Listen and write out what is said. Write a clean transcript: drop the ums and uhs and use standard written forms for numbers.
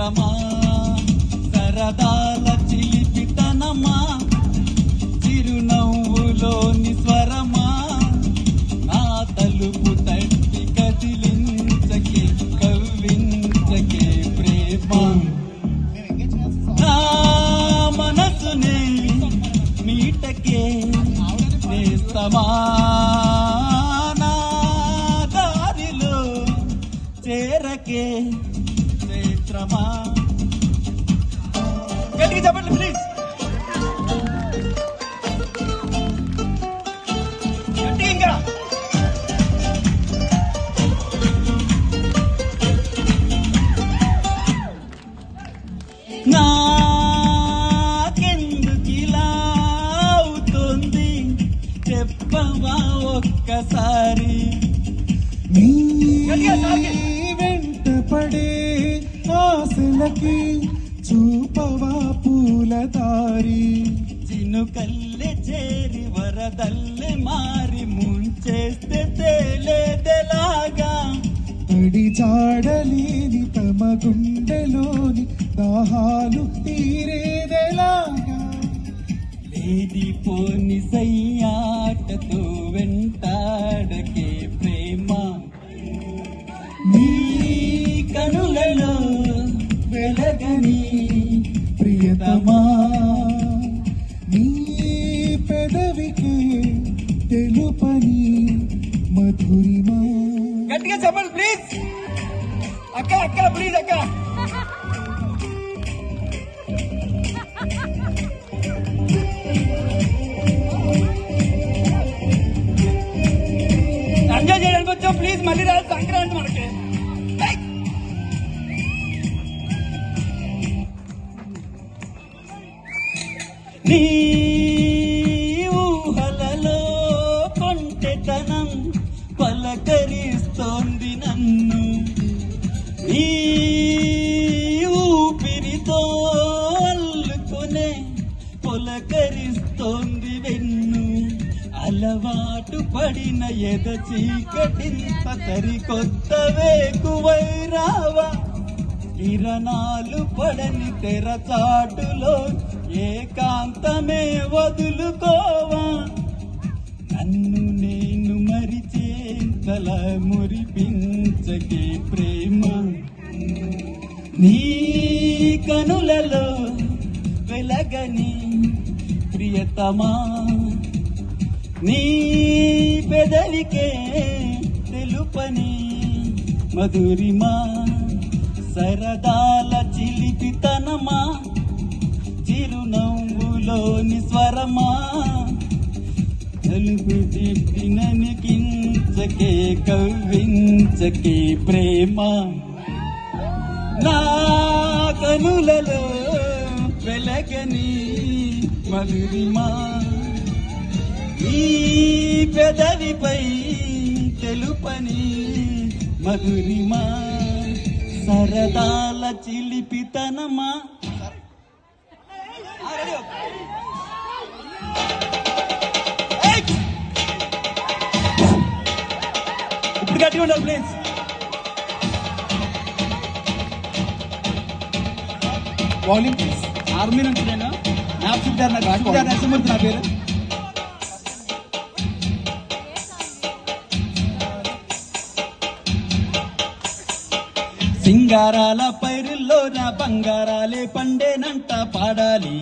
చైత్రమా సరదాల చిలిపితనమా చిరునవ్వులోని స్వరమా నా తలుపు తట్టి కదిలించకే కవ్వించకే ప్రేమ నా మనసునే మీటకే నేస్తమా నా దారిలో చేరకే చైత్రమా. గట్టిగా చెప్పండి ప్లీజ్. గట్టిగా నాకెందుకిలా అవుతుంది చెప్పవా ఒక్కసారి. వెంట పడే ఆశలకి చూపవా పూలదారి. చినుకల్లె చేరి వరదల్లె మారి ముంచేస్తే తేలేదెలాగా తడి జాడలేని తమ గుండెలోని దాహాలు తీరేదెలాగా. లేదిపోని సయ్యాటతో వెంటాడకే ప్రేమ నీ కనులలో వెలగని ప్రియతమా నీ పెదవికి తెలుపని మధురిమా. గట్టిగా చెప్పండి ప్లీజ్. అక్క అక్క ప్లీజ్ అక్క. ఎంజాయ్ చేయడానికి వచ్చాం ప్లీజ్. మళ్ళీ రాదు సంక్రాంతి మనకి. నీ ఊహలలో కొంటెతనం పలకరిస్తోంది నన్ను. నీ ఊపిరితో అల్లుకొనే పొలకరిస్తోంది వెన్ను. అలవాటు పడిన ఎద చీకటింత సరికొత్త వేకువై రావా. కిరణాలు పడని తెరచాటులో ఏకాంతమే వదులుకోవా. నన్ను నేను మరిచేంతల మురిపించకే ప్రేమ నీ కనులలో వెలగని ప్రియతమా నీ పెదవికే తెలుపని మధురిమా సరదాల చిలిపితనమా చిరునవ్వులోని స్వరమా తెలుపు చిట్టిననికించకే కవ్వించకే ప్రేమ నా కనులలో వెలగని మధురిమా ఈ పెదవిపై తెలుపని మధురిమా సరదాల చిలిపితనమా. ఇప్పుడు గట్టిగా ఉండాలి ప్లీజ్. Volume please. ఆర్మీ నుంచి నేను నరసింహమూర్తి నా పేరు. సింగారాల పైరుల్లో నా బంగారాలే పండేనంట పాడాలి.